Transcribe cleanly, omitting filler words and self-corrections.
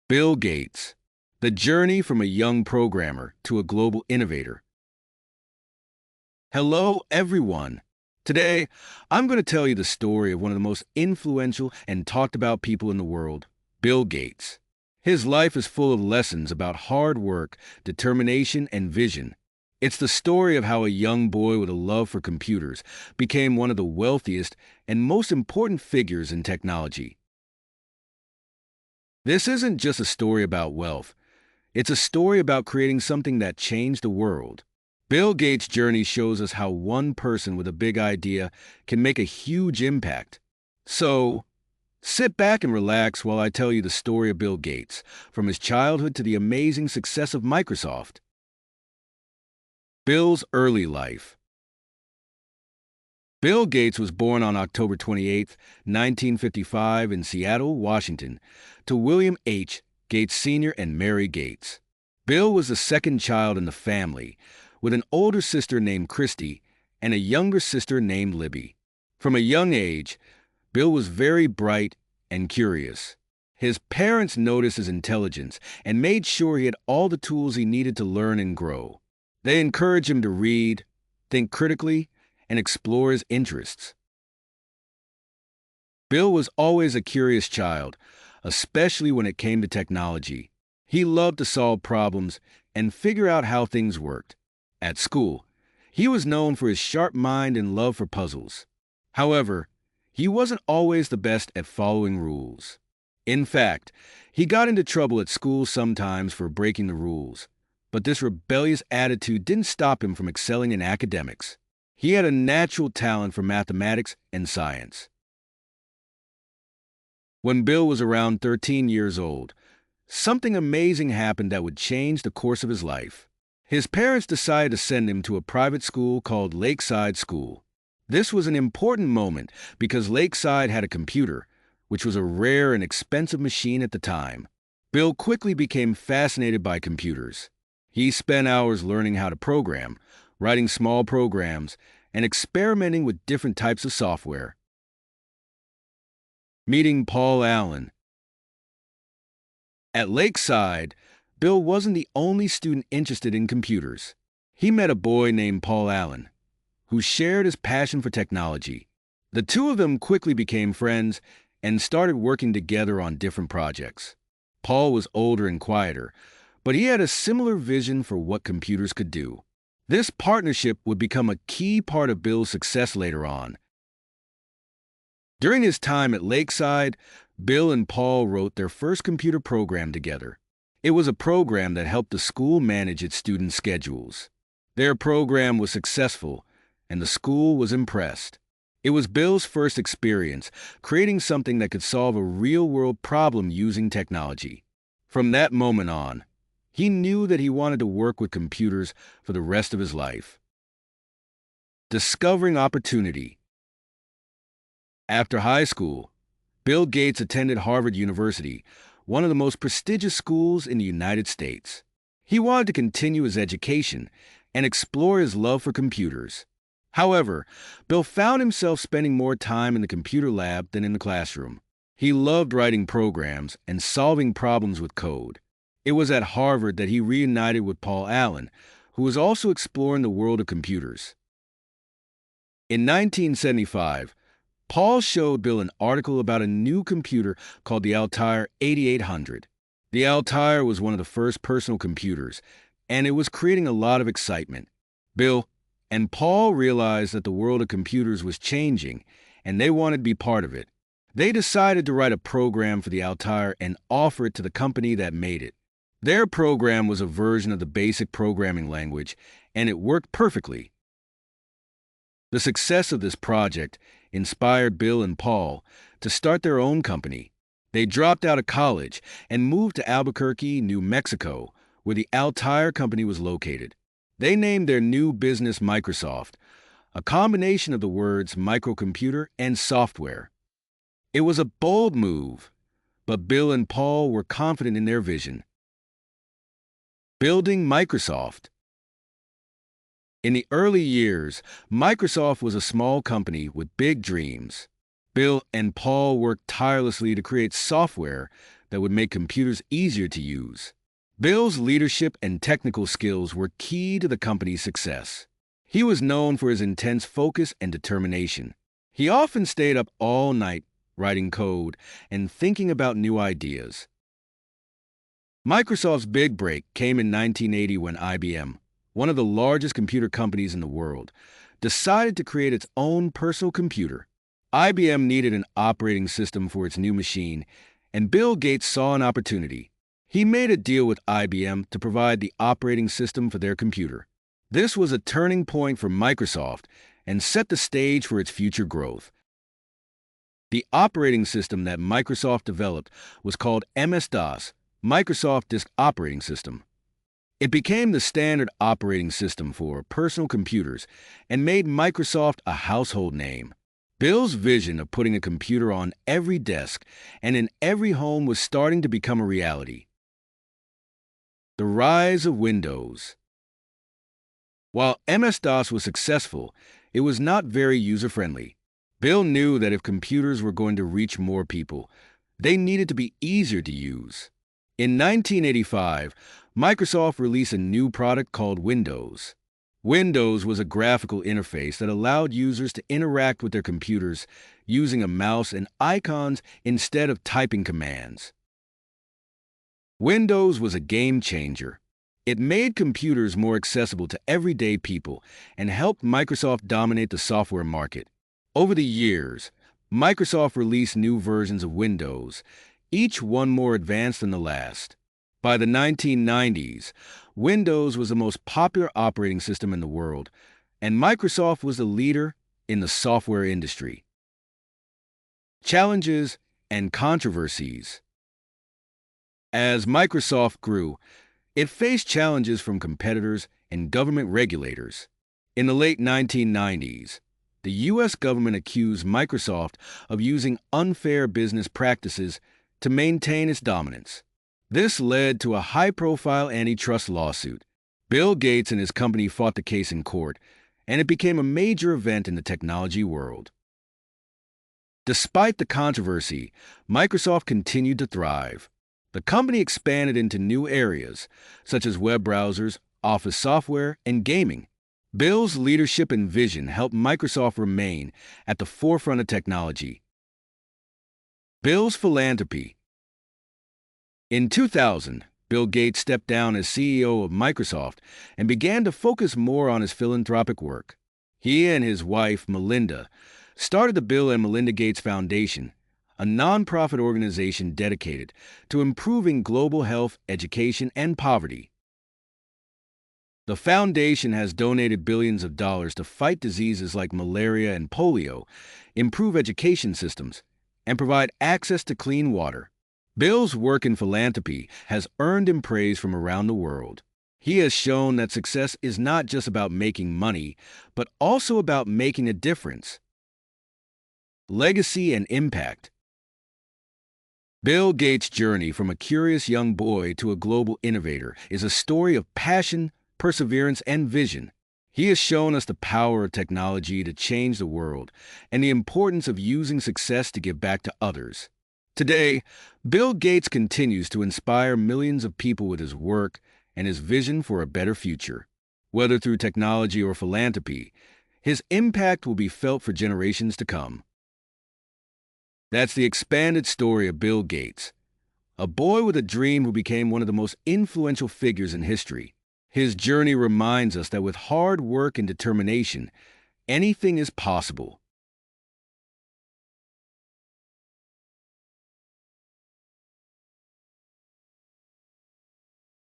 Bill Gates, the journey from a young programmer to a global innovator. Hello, everyone. Today, I'm going to tell you the story of one of the most influential and talked about people in the world, Bill Gates. His life is full of lessons about hard work, determination, and vision. It's the story of how a young boy with a love for computers became one of the wealthiest and most important figures in technology. This isn't just a story about wealth. It's a story about creating something that changed the world. Bill Gates' journey shows us how one person with a big idea can make a huge impact. So, sit back and relax while I tell you the story of Bill Gates, from his childhood to the amazing success of Microsoft. Bill's early life. Bill Gates was born on October 28, 1955 in Seattle, Washington, to William H. Gates Sr. and Mary Gates. Bill was the second child in the family, with an older sister named Christy and a younger sister named Libby. From a young age, Bill was very bright and curious. His parents noticed his intelligence and made sure he had all the tools he needed to learn and grow. They encouraged him to read, think critically, and explore his interests. Bill was always a curious child, especially when it came to technology. He loved to solve problems and figure out how things worked. At school, he was known for his sharp mind and love for puzzles. However, he wasn't always the best at following rules. In fact, he got into trouble at school sometimes for breaking the rules, but this rebellious attitude didn't stop him from excelling in academics. He had a natural talent for mathematics and science. When Bill was around 13 years old, something amazing happened that would change the course of his life. His parents decided to send him to a private school called Lakeside School. This was an important moment because Lakeside had a computer, which was a rare and expensive machine at the time. Bill quickly became fascinated by computers. He spent hours learning how to program, writing small programs, and experimenting with different types of software. Meeting Paul Allen. At Lakeside, Bill wasn't the only student interested in computers. He met a boy named Paul Allen, who shared his passion for technology. The two of them quickly became friends and started working together on different projects. Paul was older and quieter, but he had a similar vision for what computers could do. This partnership would become a key part of Bill's success later on. During his time at Lakeside, Bill and Paul wrote their first computer program together. It was a program that helped the school manage its student schedules. Their program was successful, and the school was impressed. It was Bill's first experience creating something that could solve a real-world problem using technology. From that moment on, he knew that he wanted to work with computers for the rest of his life. Discovering opportunity. After high school, Bill Gates attended Harvard University, one of the most prestigious schools in the United States. He wanted to continue his education and explore his love for computers. However, Bill found himself spending more time in the computer lab than in the classroom. He loved writing programs and solving problems with code. It was at Harvard that he reunited with Paul Allen, who was also exploring the world of computers. In 1975, Paul showed Bill an article about a new computer called the Altair 8800. The Altair was one of the first personal computers, and it was creating a lot of excitement. Bill and Paul realized that the world of computers was changing, and they wanted to be part of it. They decided to write a program for the Altair and offer it to the company that made it. Their program was a version of the basic programming language, and it worked perfectly. The success of this project inspired Bill and Paul to start their own company. They dropped out of college and moved to Albuquerque, New Mexico, where the Altair company was located. They named their new business Microsoft, a combination of the words microcomputer and software. It was a bold move, but Bill and Paul were confident in their vision. Building Microsoft. In the early years, Microsoft was a small company with big dreams. Bill and Paul worked tirelessly to create software that would make computers easier to use. Bill's leadership and technical skills were key to the company's success. He was known for his intense focus and determination. He often stayed up all night writing code and thinking about new ideas. Microsoft's big break came in 1980 when IBM, one of the largest computer companies in the world, decided to create its own personal computer. IBM needed an operating system for its new machine, and Bill Gates saw an opportunity. He made a deal with IBM to provide the operating system for their computer. This was a turning point for Microsoft and set the stage for its future growth. The operating system that Microsoft developed was called MS-DOS, Microsoft Disk Operating System. It became the standard operating system for personal computers and made Microsoft a household name. Bill's vision of putting a computer on every desk and in every home was starting to become a reality. The rise of Windows. While MS-DOS was successful, it was not very user-friendly. Bill knew that if computers were going to reach more people, they needed to be easier to use. In 1985, Microsoft released a new product called Windows. Windows was a graphical interface that allowed users to interact with their computers using a mouse and icons instead of typing commands. Windows was a game changer. It made computers more accessible to everyday people and helped Microsoft dominate the software market. Over the years, Microsoft released new versions of Windows, each one more advanced than the last. By the 1990s, Windows was the most popular operating system in the world, and Microsoft was the leader in the software industry. Challenges and controversies. As Microsoft grew, it faced challenges from competitors and government regulators. In the late 1990s, the U.S. government accused Microsoft of using unfair business practices to maintain its dominance. This led to a high-profile antitrust lawsuit. Bill Gates and his company fought the case in court, and it became a major event in the technology world. Despite the controversy, Microsoft continued to thrive. The company expanded into new areas, such as web browsers, office software, and gaming. Bill's leadership and vision helped Microsoft remain at the forefront of technology. Bill's philanthropy. In 2000, Bill Gates stepped down as CEO of Microsoft and began to focus more on his philanthropic work. He and his wife, Melinda, started the Bill and Melinda Gates Foundation, a nonprofit organization dedicated to improving global health, education, and poverty. The foundation has donated billions of dollars to fight diseases like malaria and polio, improve education systems, and provide access to clean water. Bill's work in philanthropy has earned him praise from around the world. He has shown that success is not just about making money, but also about making a difference. Legacy and impact. Bill Gates' journey from a curious young boy to a global innovator is a story of passion, perseverance, and vision. He has shown us the power of technology to change the world and the importance of using success to give back to others. Today, Bill Gates continues to inspire millions of people with his work and his vision for a better future. Whether through technology or philanthropy, his impact will be felt for generations to come. That's the expanded story of Bill Gates, a boy with a dream who became one of the most influential figures in history. His journey reminds us that with hard work and determination, anything is possible.